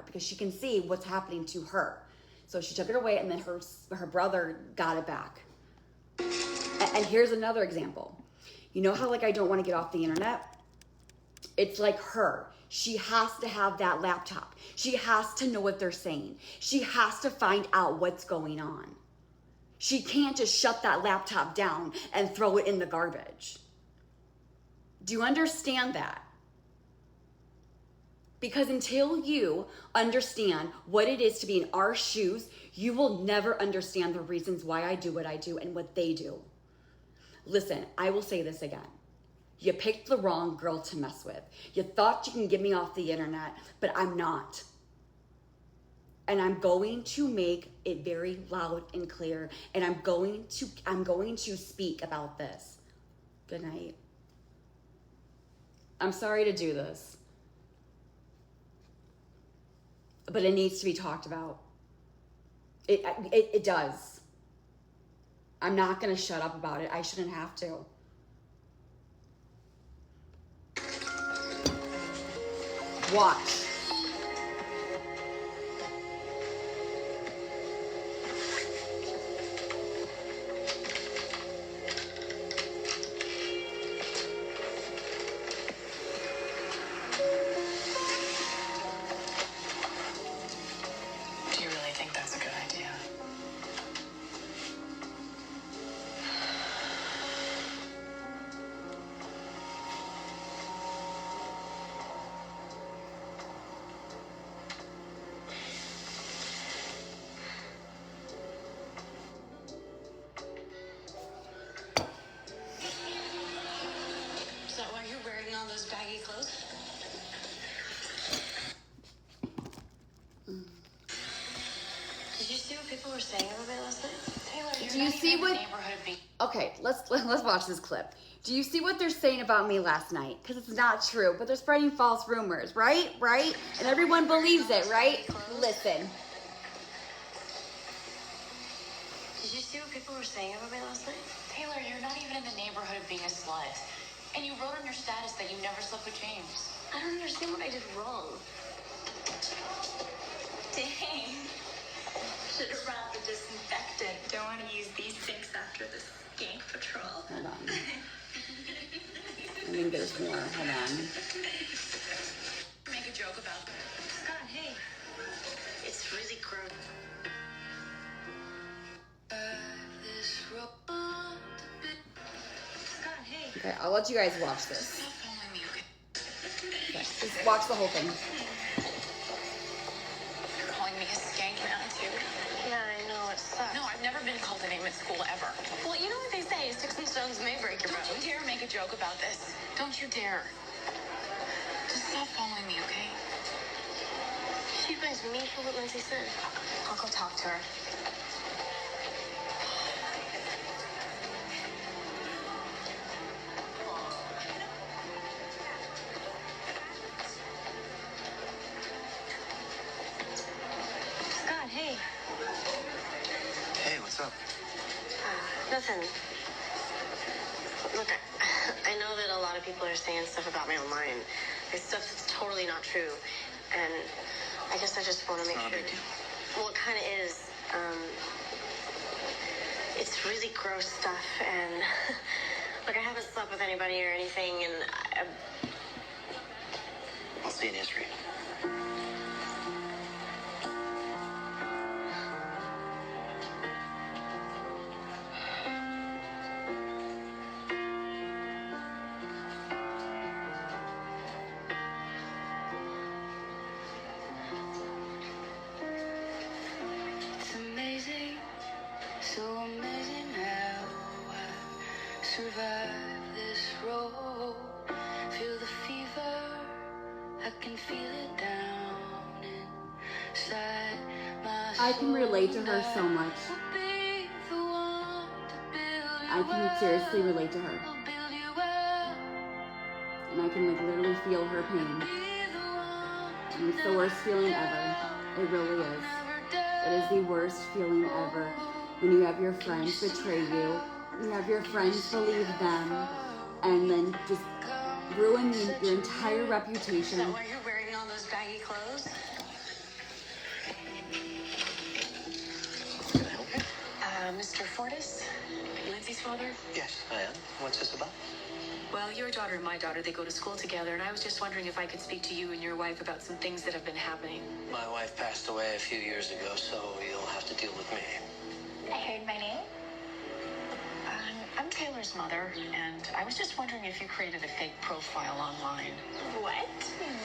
because she can see what's happening to her. So she took it away, and then her brother got it back. And here's another example. You know how like I don't want to get off the internet? It's like her. She has to have that laptop. She has to know what they're saying. She has to find out what's going on. She can't just shut that laptop down and throw it in the garbage. Do you understand that? Because until you understand what it is to be in our shoes, you will never understand the reasons why I do what I do and what they do. Listen, I will say this again. You picked the wrong girl to mess with. You thought you can get me off the internet, but I'm not. And I'm going to make it very loud and clear, and I'm going to speak about this. Good night. I'm sorry to do this, but it needs to be talked about. It does. I'm not going to shut up about it. I shouldn't have to. Watch. Do you really think that's a good idea? Is that why you're wearing all those baggy clothes? Did you see what people were saying about me last night? Taylor, you're Do you not see even in what? the neighborhood of being... Okay, let's watch this clip. Do you see what they're saying about me last night? Because it's not true, but they're spreading false rumors, right? Right? And everyone believes it, right? Listen. Did you see what people were saying about me last night? Taylor, you're not even in the neighborhood of being a slut. And you wrote on your status that you never slept with James. I don't understand what I did wrong. Dang. Should have brought the disinfectant. Don't want to use these sinks after the skank patrol. Hold on. I think there's more. Hold on. Make a joke about that. Scott, hey. It's really gross. Scott, hey. Okay, I'll let you guys watch this. Stop following me, okay? Okay, just watch the whole thing. You're calling me a skank now, too? Yeah, I know, it sucks. No, I've never been called a name at school, ever. Well, you know what they say, sticks and stones may break your bones. Don't you dare make a joke about this. Don't you dare. Just stop following me, okay? She blames me for what Lindsay said. I'll go talk to her. Scott, hey. Hey, what's up? Nothing. Look, I know that a lot of people are saying stuff about me online. It's stuff that's totally not true. And I guess I just want to make Not a sure. big deal. Well, it kind of is. It's really gross stuff. And look, I haven't slept with anybody or anything. And I'll see in history. it's amazing, so amazing how I survived this road. Feel the fever, I can feel it down inside my soul. I can relate to her so much. I'll be the one to build you I can seriously up. relate to her. I'll build you up. And I can like literally feel her pain. Be the one to And it's the worst feeling ever. It really is. It is the worst feeling ever. When you have your friends betray you, you have your friends believe them, and then just ruin your entire Is reputation. that why you're wearing all those baggy clothes? Mr. Fortis? Lindsay's father? Yes, I am. What's this about? Well, your daughter and my daughter, they go to school together, and I was just wondering if I could speak to you and your wife about some things that have been happening. My wife passed away a few years ago, so you'll have to deal with me. I heard my name. I'm Taylor's mother, and I was just wondering if you created a fake profile online. What?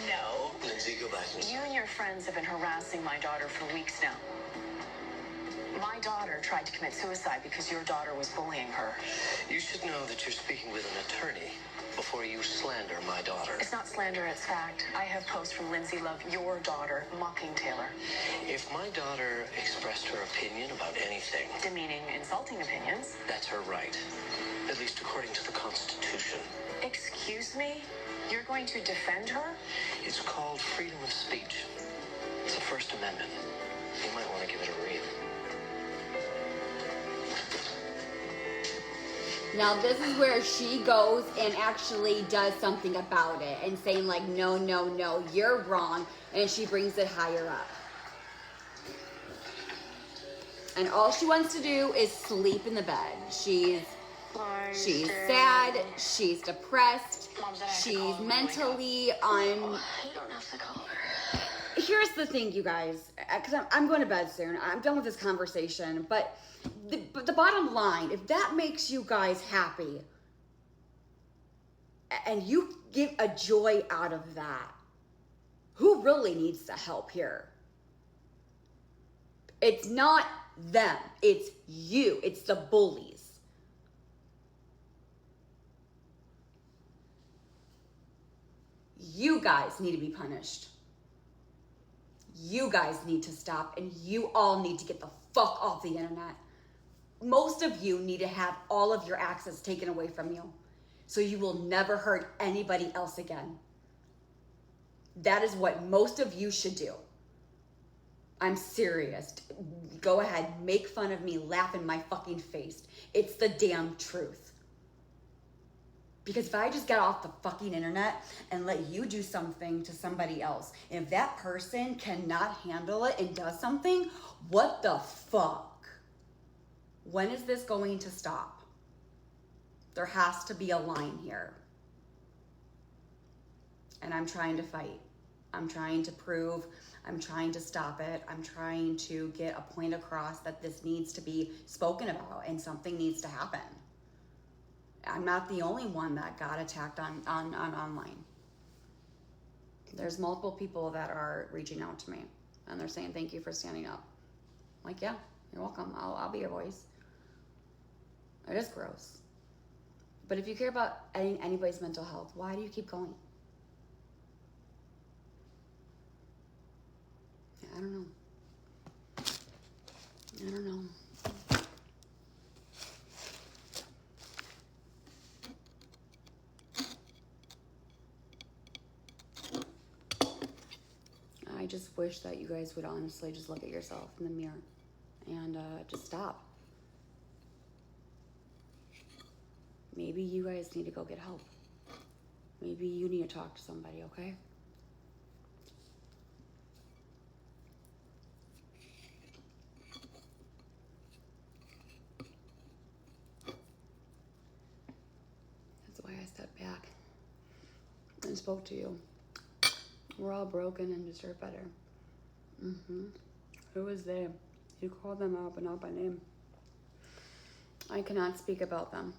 No. Lindsay, go back and... You and your friends have been harassing my daughter for weeks now. My daughter tried to commit suicide because your daughter was bullying her. You should know that you're speaking with an attorney before you slander my daughter. It's not slander, it's fact. I have posts from Lindsay Love, your daughter, mocking Taylor. If my daughter expressed her opinion about anything... Demeaning, insulting opinions. That's her right. At least according to the Constitution. Excuse me? You're going to defend her? It's called freedom of speech. It's the First Amendment. You might want to give it a read. Now this is where she goes and actually does something about it and saying like, no, no, no, you're wrong. And she brings it higher up. And all she wants to do is sleep in the bed. She's sad, she's depressed, she's mentally on... You don't have to call her. Here's the thing, you guys, because I'm going to bed soon. I'm done with this conversation, but the bottom line, if that makes you guys happy and you get a joy out of that, who really needs the help here? It's not them, it's you, it's the bullies. You guys need to be punished. You guys need to stop, and you all need to get the fuck off the internet. Most of you need to have all of your access taken away from you, so you will never hurt anybody else again. That is what most of you should do. I'm serious. Go ahead, make fun of me, laugh in my fucking face. It's the damn truth. Because if I just got off the fucking internet and let you do something to somebody else, if that person cannot handle it and does something, what the fuck? When is this going to stop? There has to be a line here. And I'm trying to fight. I'm trying to prove, I'm trying to stop it. I'm trying to get a point across that this needs to be spoken about and something needs to happen. I'm not the only one that got attacked on online. There's multiple people that are reaching out to me and they're saying, thank you for standing up. I'm like, yeah, you're welcome. I'll be your voice. It is gross. But if you care about anybody's mental health, why do you keep going? I don't know. I don't know. I just wish that you guys would honestly just look at yourself in the mirror and just stop. Maybe you guys need to go get help. Maybe you need to talk to somebody, okay? That's why I stepped back and spoke to you. We're all broken and deserve better. Who is they? You call them out, but not by name. I cannot speak about them.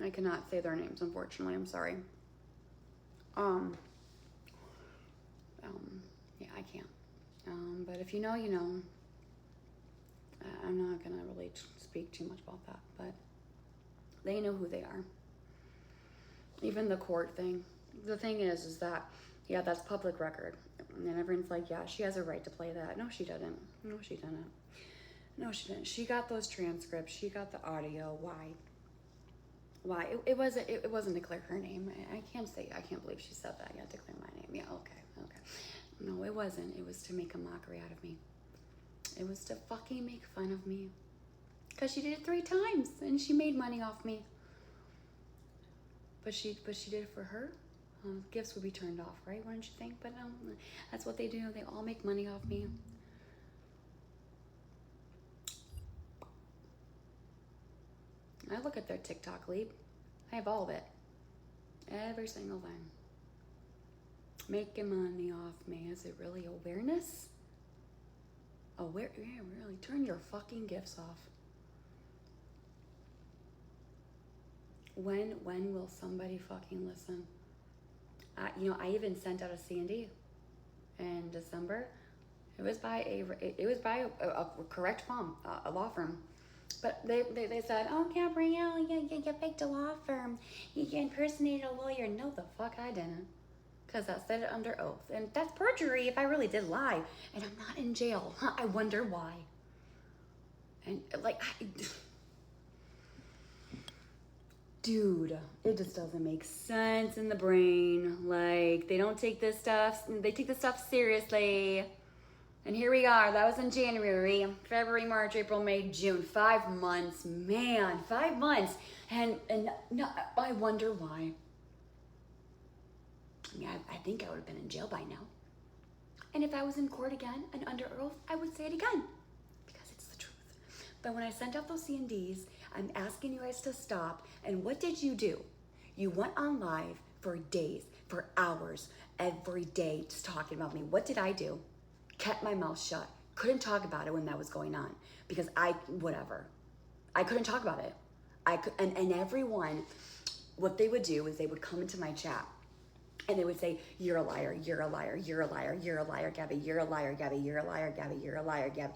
I cannot say their names, unfortunately. I'm sorry. Yeah, I can't. But if you know, you know. I'm not gonna really speak too much about that, but they know who they are. Even the court thing. The thing is that, yeah, that's public record. And then everyone's like, yeah, she has a right to play that. No, she didn't. No, she didn't. No, she didn't. She got those transcripts. She got the audio. Why? Why? It wasn't to clear her name. I can't believe she said that. Yeah, to clear my name. Yeah, okay. No, it wasn't. It was to make a mockery out of me. It was to fucking make fun of me. Because she did it 3 times and she made money off me. But she did it for her. Gifts would be turned off, right? Wouldn't you think? But no, that's what they do. They all make money off me. I look at their TikTok leap. I have all of it. Every single thing. Making money off me. Is it really awareness? Yeah, really. Turn your fucking gifts off. When will somebody fucking listen? I even sent out a C&D in December. It was by a correct firm, a law firm. But they said, oh, Gabrielle, you picked a law firm. You impersonated a lawyer. No, the fuck I didn't. Because I said it under oath. And that's perjury if I really did lie. And I'm not in jail. I wonder why. And dude, it just doesn't make sense in the brain. Like, they don't take this stuff, they take this stuff seriously. And here we are. That was in January, February, March, April, May, June. 5 months. Man, 5 months. And no, I wonder why. I mean, I think I would have been in jail by now. And if I was in court again and under oath, I would say it again. Because it's the truth. But when I sent out those C&Ds, I'm asking you guys to stop. And what did you do? You went on live for days, for hours, every day, just talking about me. What did I do? Kept my mouth shut. Couldn't talk about it when that was going on. Because I couldn't talk about it. And everyone, what they would do is they would come into my chat. And they would say, you're a liar, you're a liar, you're a liar, you're a liar, Gabi, you're a liar, Gabi, you're a liar, Gabi, you're a liar, Gabi.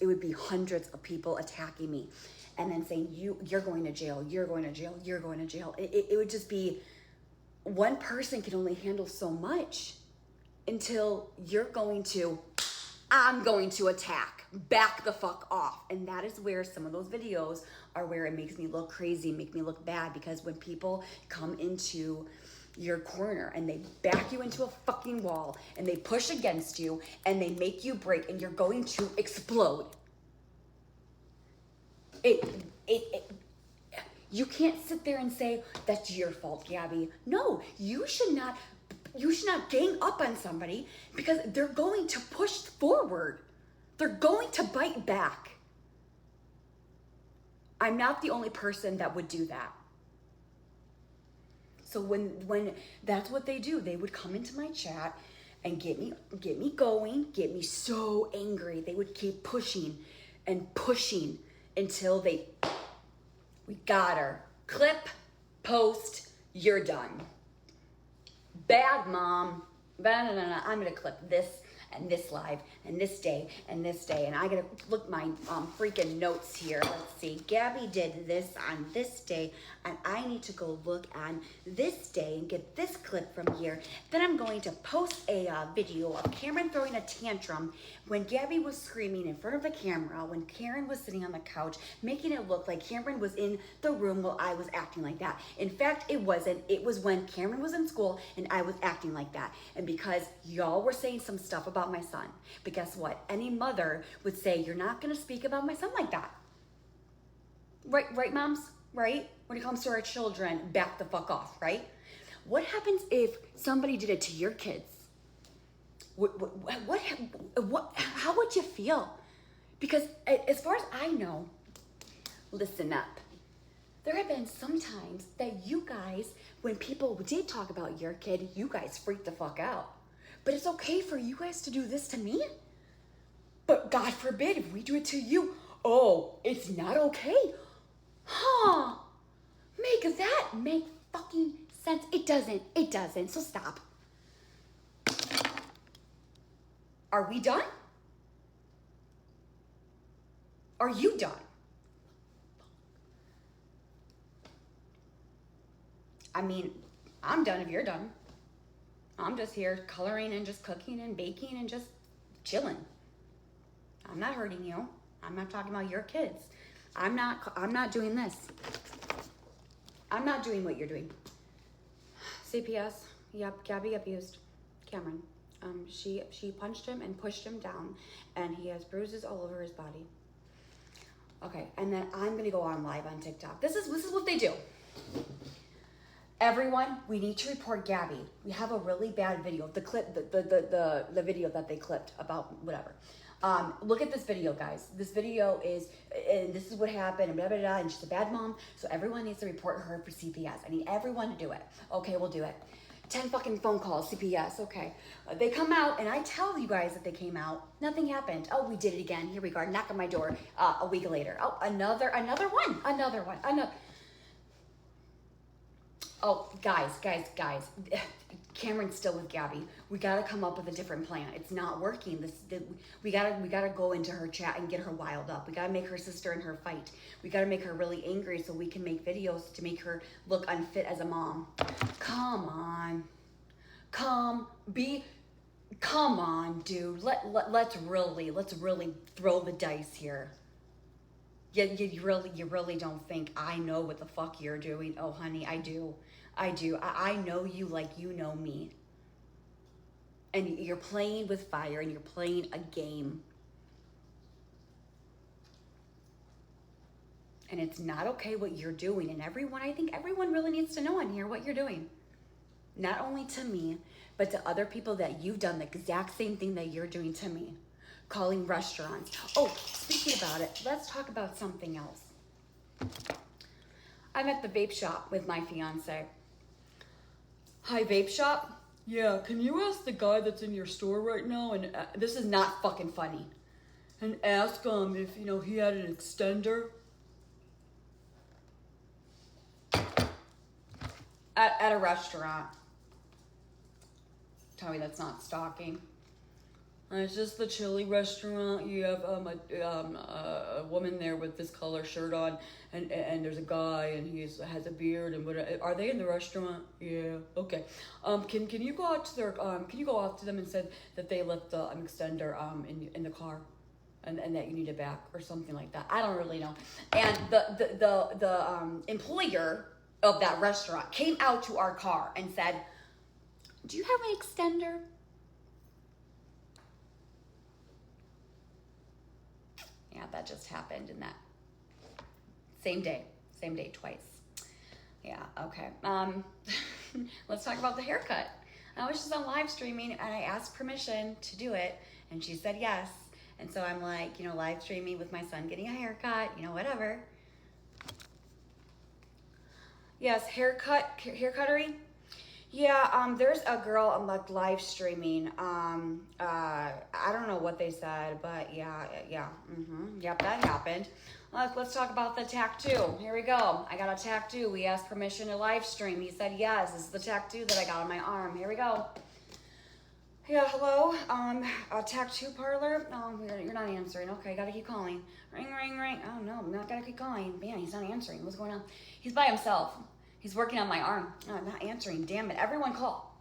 It would be hundreds of people attacking me. And then saying, you're going to jail, you're going to jail, you're going to jail. It would just be, one person can only handle so much until I'm going to attack, back the fuck off. And that is where some of those videos are where it makes me look crazy, make me look bad, because when people come into your corner and they back you into a fucking wall and they push against you and they make you break and you're going to explode. You can't sit there and say, that's your fault, Gabi. No, you should not gang up on somebody because they're going to push forward. They're going to bite back. I'm not the only person that would do that. So when that's what they do, they would come into my chat and get me going, get me so angry. They would keep pushing and pushing until we got her. Clip, post, you're done. Bad mom. No, I'm gonna clip this and this live and this day and this day. And I gotta look my freaking notes here. Let's see. Gabi did this on this day, and I need to go look on this day and get this clip from here. Then I'm going to post a video of Cameron throwing a tantrum when Gabi was screaming in front of the camera, when Karen was sitting on the couch, making it look like Cameron was in the room while I was acting like that. In fact, it wasn't. It was when Cameron was in school and I was acting like that. And because y'all were saying some stuff about my son. But guess what? Any mother would say, you're not going to speak about my son like that. Right, moms? Right? When it comes to our children, back the fuck off, right? What happens if somebody did it to your kids? How would you feel? Because as far as I know, listen up. There have been some times that you guys, when people did talk about your kid, you guys freaked the fuck out. But it's okay for you guys to do this to me? But God forbid if we do it to you, oh, it's not okay. Huh? Make that make fucking sense. It doesn't, so stop. Are we done? Are you done? I mean, I'm done if you're done. I'm just here coloring and just cooking and baking and just chilling. I'm not hurting you. I'm not talking about your kids. I'm not doing this. I'm not doing what you're doing. CPS. Yep, Gabi abused Cameron. She punched him and pushed him down, and he has bruises all over his body. Okay, and then I'm gonna go on live on TikTok. This is what they do. Everyone, we need to report Gabi. We have a really bad video. The clip, the video that they clipped about whatever. Look at this video, guys. This video is, and this is what happened, and blah, blah, blah, and she's a bad mom, so everyone needs to report her for CPS. I need everyone to do it. Okay, we'll do it. 10 fucking phone calls, CPS, okay. They come out, and I tell you guys that they came out. Nothing happened. Oh, we did it again. Here we go. Knock on my door a week later. Oh, another one. Oh, guys. Cameron's still with Gabi. We gotta come up with a different plan. It's not working. We gotta go into her chat and get her wild up. We gotta make her sister and her fight. We gotta make her really angry so we can make videos to make her look unfit as a mom. Come on, dude. Let's really throw the dice here. You really don't think I know what the fuck you're doing? Oh, honey, I do. I know you like you know me. And you're playing with fire and you're playing a game. And it's not okay what you're doing. And I think everyone really needs to know on here what you're doing. Not only to me, but to other people that you've done the exact same thing that you're doing to me. Calling restaurants. Oh, speaking about it, let's talk about something else. I'm at the vape shop with my fiance. Hi, vape shop? Yeah, can you ask the guy that's in your store right now, and this is not fucking funny, and ask him if, he had an extender? At a restaurant. Tell me that's not stalking. It's just the chili restaurant. You have a woman there with this color shirt on, and there's a guy, and he has a beard. And are they in the restaurant? Yeah. Okay. Can you go out to their can you go out to them and say that they left the extender in the car, and that you need it back or something like that? I don't really know. And the employer of that restaurant came out to our car and said, "Do you have an extender?" Yeah, that just happened in that same day twice. Yeah, okay. Let's talk about the haircut. I was just on live streaming and I asked permission to do it, and she said yes. And so I'm like, live streaming with my son getting a haircut, whatever. Yes, haircuttery. Yeah, there's a girl on like live streaming. I don't know what they said, but yeah. Yep, that happened. Let's talk about the tattoo. Here we go. I got a tattoo. We asked permission to live stream. He said yes. This is the tattoo that I got on my arm. Here we go. Yeah, hello. A tattoo parlor. You're not answering. Okay, gotta keep calling. Ring. Oh no, I'm not gonna keep calling. Man, he's not answering. What's going on? He's by himself. He's working on my arm. Oh, I'm not answering. Damn it. Everyone call.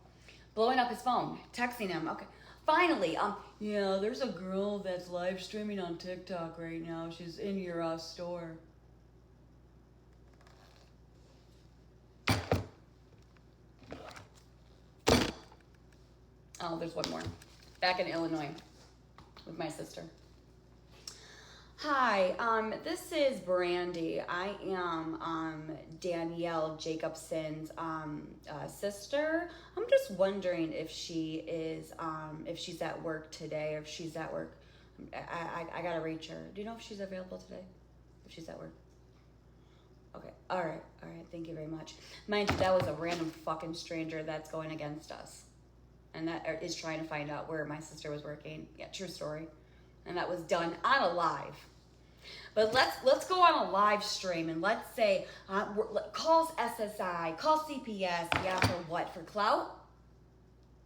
Blowing up his phone. Texting him. Okay. Finally, yeah, there's a girl that's live streaming on TikTok right now. She's in your store. Oh, there's one more. Back in Illinois with my sister. Hi, this is Brandy. I am Danielle Jacobson's sister. I'm just wondering if she is if she's at work today, or if she's at work. I gotta reach her. Do you know if she's available today? If she's at work? Okay. All right. Thank you very much. Mind you, that was a random fucking stranger that's going against us, and that is trying to find out where my sister was working. Yeah, true story. And that was done on a live. But let's go on a live stream and let's say calls SSI, call CPS. Yeah, for what? For clout?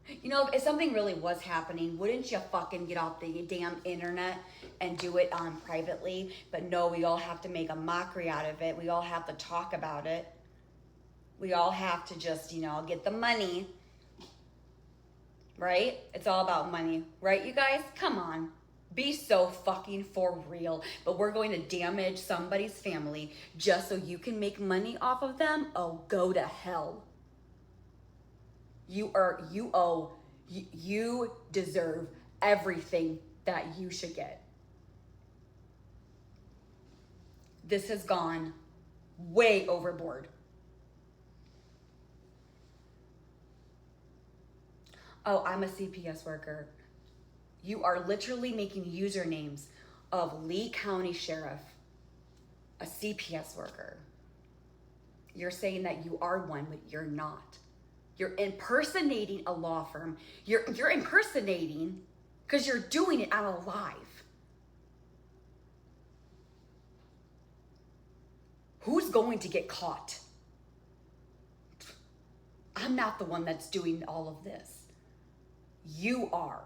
If something really was happening, wouldn't you fucking get off the damn internet and do it privately? But no, we all have to make a mockery out of it. We all have to talk about it. We all have to just get the money. Right? It's all about money. Right, you guys? Come on. Be so fucking for real. But we're going to damage somebody's family just so you can make money off of them? Oh, go to hell. You deserve everything that you should get. This has gone way overboard. Oh, I'm a CPS worker. You are literally making usernames of Lee County Sheriff, a CPS worker. You're saying that you are one, but you're not. You're impersonating a law firm. You're impersonating because you're doing it on a live. Who's going to get caught? I'm not the one that's doing all of this. You are.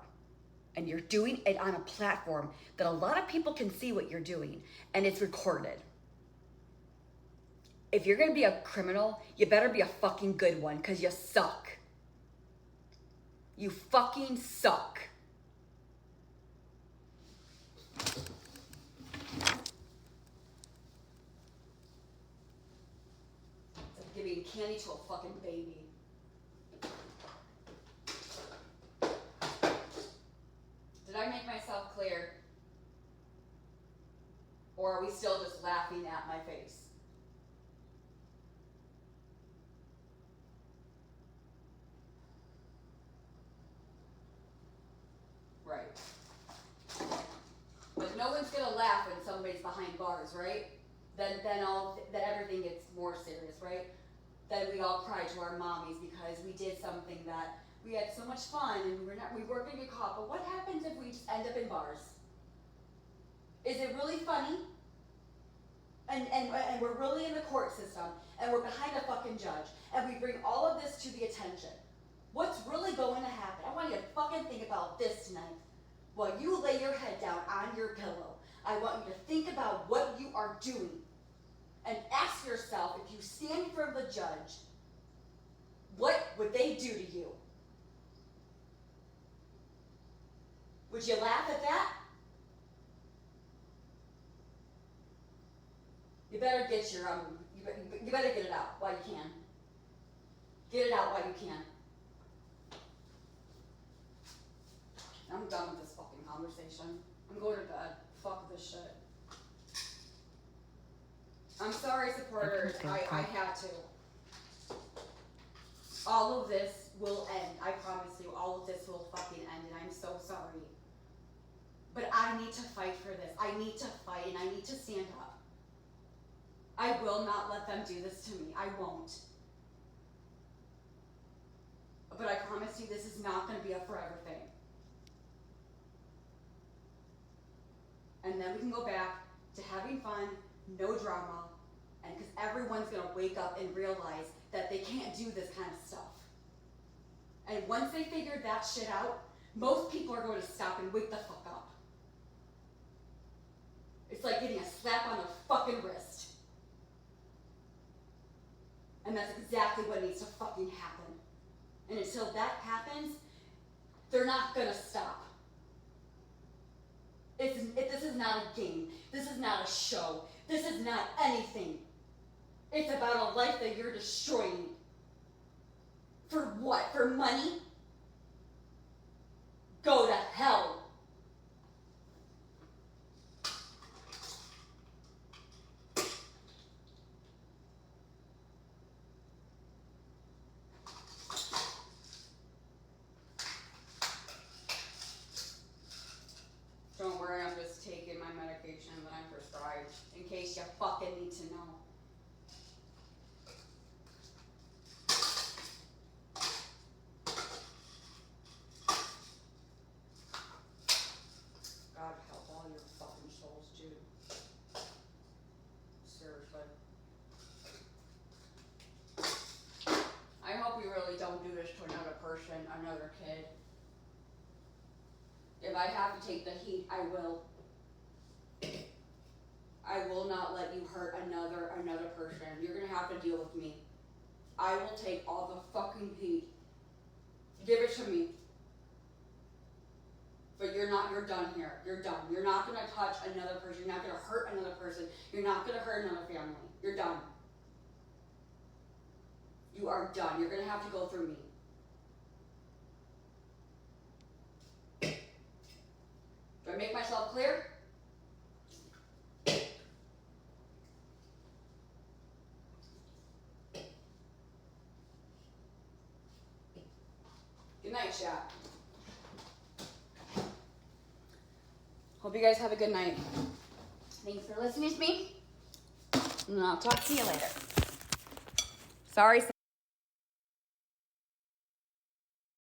And you're doing it on a platform that a lot of people can see what you're doing, and it's recorded. If you're gonna be a criminal, you better be a fucking good one, because you suck. You fucking suck. It's like giving candy to a fucking baby. Did I make myself clear? Or are we still just laughing at my face? Right. But no one's gonna laugh when somebody's behind bars, right? Then everything gets more serious, right? Then we all cry to our mommies because we did something that we had so much fun and we weren't gonna get caught. But what happens if we just end up in bars? Is it really funny? And we're really in the court system and we're behind a fucking judge and we bring all of this to the attention. What's really going to happen? I want you to fucking think about this tonight. While you lay your head down on your pillow, I want you to think about what you are doing and ask yourself, if you stand in front of the judge, what would they do to you? Would you laugh at that? You better get your you better get it out while you can. Get it out while you can. I'm done with this fucking conversation. I'm going to bed. Fuck this shit. I'm sorry, supporters. I had to. All of this will end. I promise you, all of this will fucking end, and I'm so sorry. But I need to fight for this. I need to fight, and I need to stand up. I will not let them do this to me. I won't. But I promise you, this is not going to be a forever thing. And then we can go back to having fun, no drama, and because everyone's going to wake up and realize that they can't do this kind of stuff. And once they figure that shit out, most people are going to stop and wake the fuck up. It's like getting a slap on the fucking wrist. And that's exactly what needs to fucking happen. And until that happens, they're not gonna stop. This is not a game. This is not a show. This is not anything. It's about a life that you're destroying. For what? For money? Go to hell. Don't worry, I'm just taking my medication that I'm prescribed in case you fucking need to know. God help all your fucking souls, dude. Seriously. I hope you really don't do this to another person, another kid. If I have to take the heat, I will. I will not let you hurt another person. You're gonna have to deal with me. I will take all the fucking heat. Give it to me. But you're done here. You're done. You're not gonna touch another person. You're not gonna hurt another person. You're not gonna hurt another family. You're done. You are done. You're gonna have to go through me. Do I make myself clear? Good night, chat. Hope you guys have a good night. Thanks for listening to me. And I'll talk to you later. Sorry.